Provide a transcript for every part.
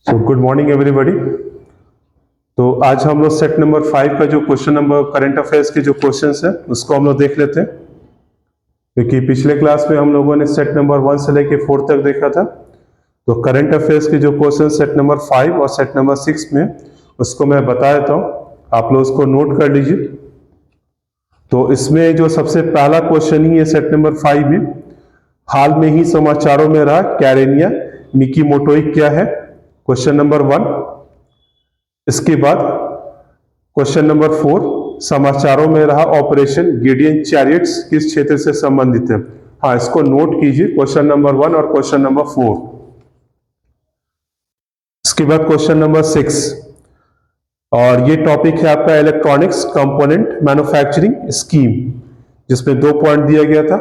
So good morning everybody. तो आज हम लोग सेट नंबर 5 का जो क्वेश्चन नंबर करंट अफेयर्स के जो क्वेश्चंस हैं उसको हम लोग देख लेते हैं, क्योंकि पिछले क्लास में हम लोगों ने सेट नंबर 1 से लेके 4 तक देखा था। तो करंट अफेयर्स के जो क्वेश्चन सेट नंबर 5 और सेट नंबर 6 में उसको मैं बता देता हूँ, आप लोग उसको नोट कर लीजिए। तो इसमें जो सबसे पहला क्वेश्चन ही है सेट नंबर 5 में, हाल में ही समाचारों में रहा कैरेनिया मिकीमोटोई क्या है, क्वेश्चन नंबर 1। इसके बाद क्वेश्चन नंबर 4, समाचारों में रहा ऑपरेशन गिडियन चैरियट्स किस क्षेत्र से संबंधित है। हाँ, इसको नोट कीजिए, क्वेश्चन नंबर 1 और क्वेश्चन नंबर 4। इसके बाद क्वेश्चन नंबर 6, और ये टॉपिक है आपका इलेक्ट्रॉनिक्स कंपोनेंट मैन्युफैक्चरिंग स्कीम, जिसमें 2 पॉइंट दिया गया था,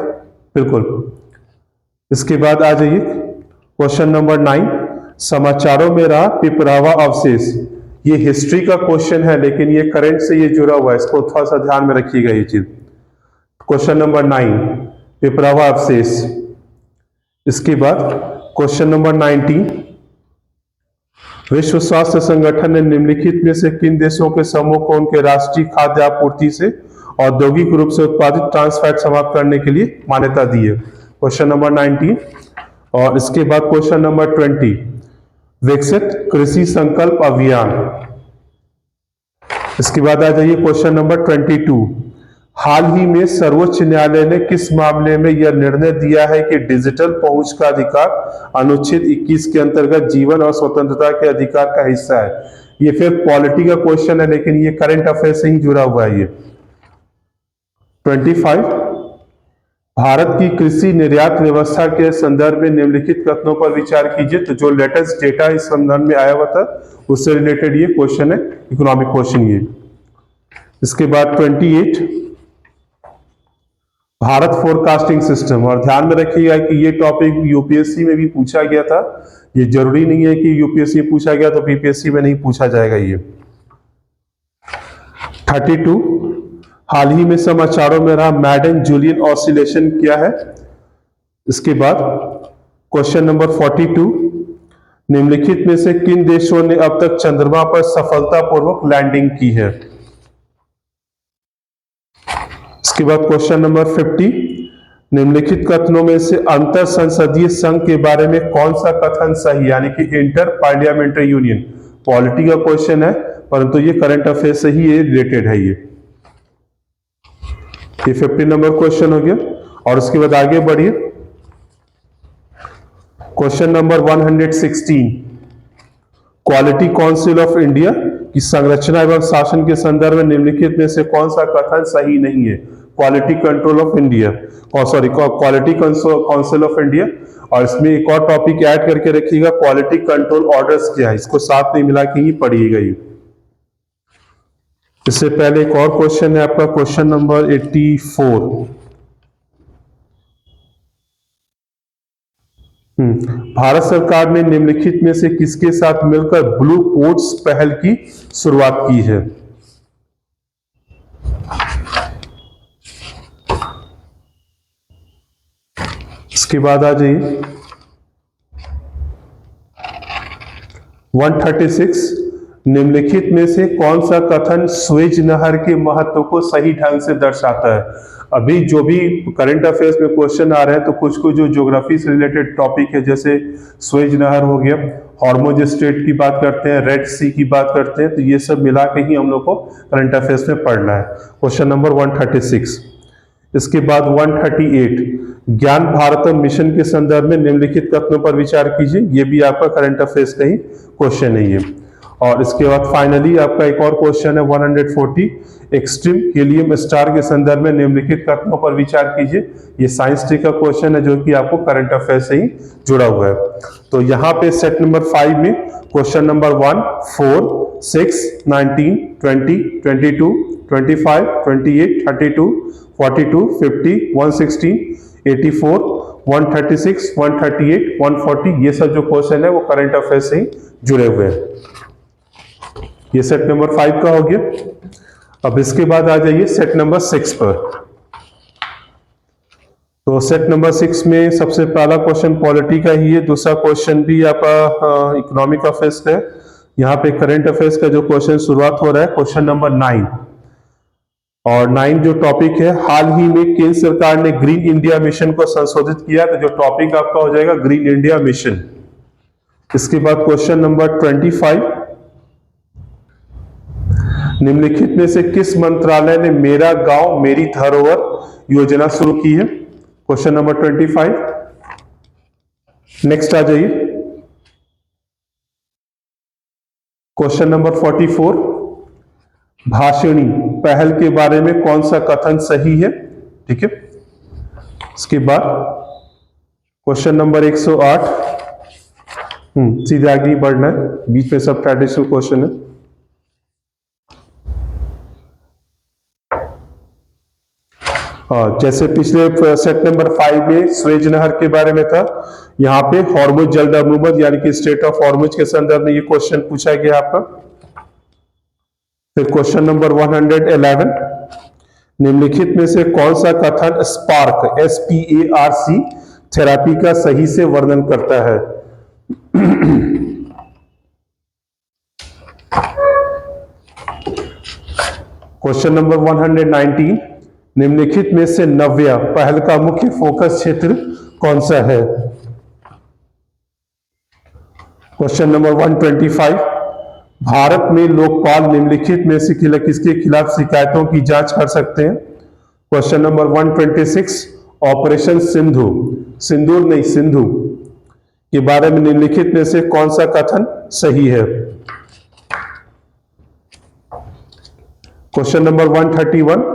बिल्कुल। इसके बाद आ जाइए क्वेश्चन नंबर 9, समाचारों में रहा पिपरावा अवशेष। ये हिस्ट्री का क्वेश्चन है, लेकिन ये करंट से ये जुड़ा हुआ है, इसको थोड़ा सा ध्यान में रखिएगा ये चीज। क्वेश्चन नंबर 9 पिपरावा अवशेष। इसके बाद क्वेश्चन नंबर 19, विश्व स्वास्थ्य संगठन ने निम्नलिखित में से किन देशों के समूह को उनके राष्ट्रीय खाद्य आपूर्ति से औद्योगिक रूप से उत्पादित ट्रांस फैट समाप्त करने के लिए मान्यता दी है, क्वेश्चन नंबर 19। और इसके बाद क्वेश्चन नंबर 20, विकसित कृषि संकल्प अभियान। इसके बाद आ जाइए क्वेश्चन नंबर 22, हाल ही में सर्वोच्च न्यायालय ने किस मामले में यह निर्णय दिया है कि डिजिटल पहुंच का अधिकार अनुच्छेद 21 के अंतर्गत जीवन और स्वतंत्रता के अधिकार का हिस्सा है। ये फिर पॉलिटी का क्वेश्चन है, लेकिन ये करंट अफेयर से ही जुड़ा हुआ है। ये 25, भारत की कृषि निर्यात व्यवस्था के संदर्भ में निम्नलिखित कथनों पर विचार कीजिए। तो जो लेटेस्ट डेटा इस संदर्भ में आया हुआ था उससे रिलेटेड ये क्वेश्चन है, इकोनॉमिक क्वेश्चन ये। इसके बाद 28, भारत फोरकास्टिंग सिस्टम, और ध्यान में रखिएगा कि ये टॉपिक यूपीएससी में भी पूछा गया था। ये जरूरी नहीं है कि यूपीएससी में पूछा गया तो बीपीएससी में नहीं पूछा जाएगा ये। 32, हाल ही में समाचारों में रहा मैडन जूलियन ऑसिलेशन क्या है। इसके बाद क्वेश्चन नंबर 42, निम्नलिखित में से किन देशों ने अब तक चंद्रमा पर सफलतापूर्वक लैंडिंग की है। इसके बाद क्वेश्चन नंबर 50, निम्नलिखित कथनों में से अंतर संसदीय संघ के बारे में कौन सा कथन सही, यानी कि इंटर पार्लियामेंट्री यूनियन। पॉलिटी का क्वेश्चन है, परंतु ये करंट अफेयर से ही रिलेटेड है। ये 50 नंबर क्वेश्चन हो गया। और उसके बाद आगे बढ़िए, question number 116, quality council of India की संरचना एवं शासन के संदर्भ में निम्नलिखित में से कौन सा कथन सही नहीं है। Quality control of India, sorry quality council of India. और इसमें एक और टॉपिक ऐड करके रखिएगा, क्वालिटी कंट्रोल ऑर्डर्स क्या है, इसको साथ में मिला के ही पढ़िएगा ये। इससे पहले एक और क्वेश्चन है आपका, क्वेश्चन नंबर 84, भारत सरकार ने निम्नलिखित में से किसके साथ मिलकर ब्लू कोट्स पहल की शुरुआत की है। इसके बाद आ जाइए 136, निम्नलिखित में से कौन सा कथन स्वेज नहर के महत्व को सही ढंग से दर्शाता है। अभी जो भी करंट अफेयर्स में क्वेश्चन आ रहे हैं, तो कुछ कुछ जो ज्योग्राफी से रिलेटेड टॉपिक है, जैसे स्वेज नहर हो गया, हॉर्मुज स्ट्रेट की बात करते हैं, रेड सी की बात करते हैं, तो ये सब मिला के ही हम लोग को करंट अफेयर्स में पढ़ना है, क्वेश्चन नंबर 136। इसके बाद 138, ज्ञान भारतम मिशन के संदर्भ में निम्नलिखित कथनों पर विचार कीजिए। ये भी आपका करंट अफेयर्स का ही क्वेश्चन नहीं है। और इसके बाद फाइनली आपका एक और क्वेश्चन है 140, एक्सट्रीम हीलियम स्टार के संदर्भ में निम्नलिखित कथनों पर विचार कीजिए। ये साइंस टी का क्वेश्चन है, जो कि आपको करंट अफेयर से ही जुड़ा हुआ है। तो यहाँ पे सेट नंबर 5 में क्वेश्चन नंबर 1, 4, 6, 19, 20, 22, 25, 28, 32, 42, 50, 116, 84, 136, 138, 140, ये सब जो क्वेश्चन है वो करंट अफेयर से ही जुड़े हुए हैं। ये सेट नंबर 5 का हो गया। अब इसके बाद आ जाइए सेट नंबर 6 पर। तो सेट नंबर 6 में सबसे पहला क्वेश्चन पॉलिटी का ही है, दूसरा क्वेश्चन भी आपका इकोनॉमिक अफेयर्स का है। यहाँ पे करंट अफेयर्स का जो क्वेश्चन शुरुआत हो रहा है क्वेश्चन नंबर 9, और 9 जो टॉपिक है, हाल ही में केंद्र सरकार ने ग्रीन इंडिया मिशन को संशोधित किया, तो जो टॉपिक आपका हो जाएगा ग्रीन इंडिया मिशन। इसके बाद क्वेश्चन नंबर 25, निम्नलिखित में से किस मंत्रालय ने मेरा गांव मेरी धरोहर योजना शुरू की है? Question number 25। नेक्स्ट आ जाइए, क्वेश्चन नंबर 44, भाषिणी पहल के बारे में कौन सा कथन सही है? ठीक है। इसके बाद क्वेश्चन नंबर 108, सीधे आगे बढ़ना है, बीच में सब ट्रेडिशनल क्वेश्चन है। जैसे पिछले सेट नंबर 5 में स्वेज नहर के बारे में था, यहाँ पे हॉर्मुज जलदमरूमद यानी कि स्टेट ऑफ हॉर्मुज के संदर्भ में ये क्वेश्चन पूछा गया आपका। फिर क्वेश्चन नंबर 111, निम्नलिखित में से कौन सा कथन स्पार्क SPARC थेरेपी का सही से वर्णन करता है? क्वेश्चन नंबर 119, निम्नलिखित में से नव्या पहल का मुख्य फोकस क्षेत्र कौन सा है? क्वेश्चन नंबर 125, भारत में लोकपाल निम्नलिखित में से किसके खिलाफ शिकायतों की जांच कर सकते हैं? क्वेश्चन नंबर 126, ऑपरेशन सिंधु, सिंदूर नहीं सिंधु के बारे में निम्नलिखित में से कौन सा कथन सही है? Question number 131,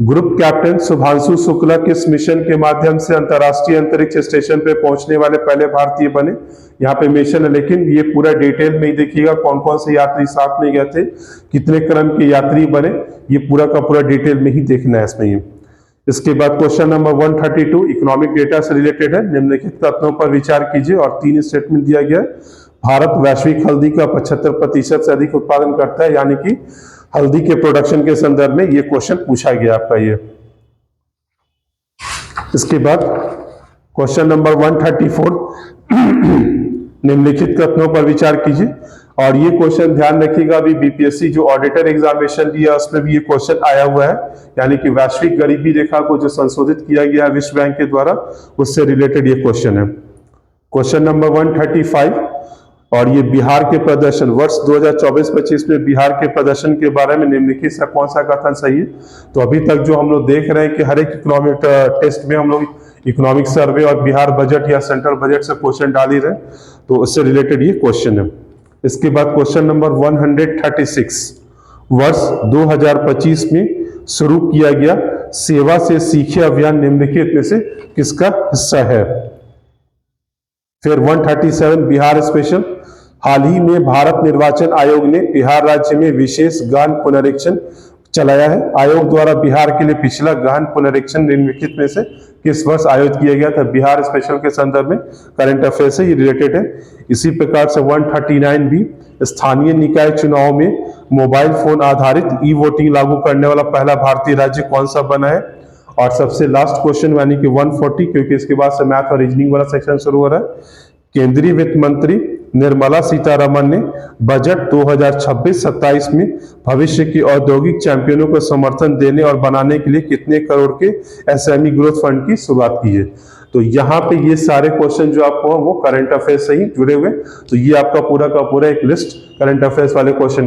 group captain Shubhanshu Shukla किस मिशन के माध्यम से अंतरराष्ट्रीय अंतरिक्ष स्टेशन पे पहुंचने वाले पहले भारतीय बने? यहाँ पे मिशन है, लेकिन ये पूरा डिटेल में ही देखिएगा, कौन कौन से यात्री साथ में गए थे, कितने क्रम के यात्री बने, ये पूरा का पूरा डिटेल में ही देखना है इसमें ये। इसके बाद क्वेश्चन नंबर 132, इकोनॉमिक डेटा से रिलेटेड है, निम्नलिखित तथ्यों पर विचार कीजिए, और 3 स्टेटमेंट दिया गया है। भारत वैश्विक हल्दी का 75% से अधिक उत्पादन करता है, यानी कि हल्दी के प्रोडक्शन के संदर्भ में ये क्वेश्चन पूछा गया आपका ये। इसके बाद क्वेश्चन नंबर 134, निम्नलिखित कथनों पर विचार कीजिए, और ये क्वेश्चन ध्यान रखिएगा, अभी बीपीएससी जो ऑडिटर एग्जामिनेशन दिया उसमें भी ये क्वेश्चन आया हुआ है, यानी कि वैश्विक गरीबी रेखा को जो संशोधित किया गया है विश्व बैंक के द्वारा, उससे रिलेटेड ये क्वेश्चन है। क्वेश्चन नंबर 135, और ये बिहार के प्रदर्शन वर्ष 2024-25 में बिहार के प्रदर्शन के बारे में निम्नलिखित से कौन सा कथन सही है? तो अभी तक जो हम लोग देख रहे हैं कि हर एक इकोनॉमिक टेस्ट में हम लोग इकोनॉमिक सर्वे और बिहार बजट या सेंट्रल बजट से क्वेश्चन डाल ही रहे, तो उससे रिलेटेड ये क्वेश्चन है। इसके बाद क्वेश्चन नंबर 136, वर्ष 2025 में शुरू किया गया सेवा से सीखे अभियान निम्नलिखित में से किसका हिस्सा है? फिर 137, बिहार स्पेशल, हाल ही में भारत निर्वाचन आयोग ने बिहार राज्य में विशेष गहन पुनरीक्षण चलाया है। आयोग द्वारा बिहार के लिए पिछला गहन पुनरीक्षण निम्नलिखित में से किस वर्ष आयोजित किया गया था? बिहार स्पेशल के संदर्भ में करंट अफेयर से ये रिलेटेड है। इसी प्रकार से 139 भी, स्थानीय निकाय चुनाव में मोबाइल फोन आधारित ई वोटिंग लागू करने वाला पहला भारतीय राज्य कौन सा बना है? और सबसे लास्ट क्वेश्चन यानी कि 140, क्योंकि इसके बाद से मैथ और रीजनिंग वाला सेक्शन शुरू हो रहा है, केंद्रीय वित्त मंत्री निर्मला सीतारमण ने बजट 2026-27 में भविष्य की औद्योगिक चैंपियनों को समर्थन देने और बनाने के लिए कितने करोड़ के एसएमई ग्रोथ फंड की शुरुआत की है? तो यहाँ पे ये सारे क्वेश्चन जो आपको वो करंट अफेयर से ही जुड़े हुए, तो ये आपका पूरा का पूरा एक लिस्ट करंट अफेयर्स वाले क्वेश्चन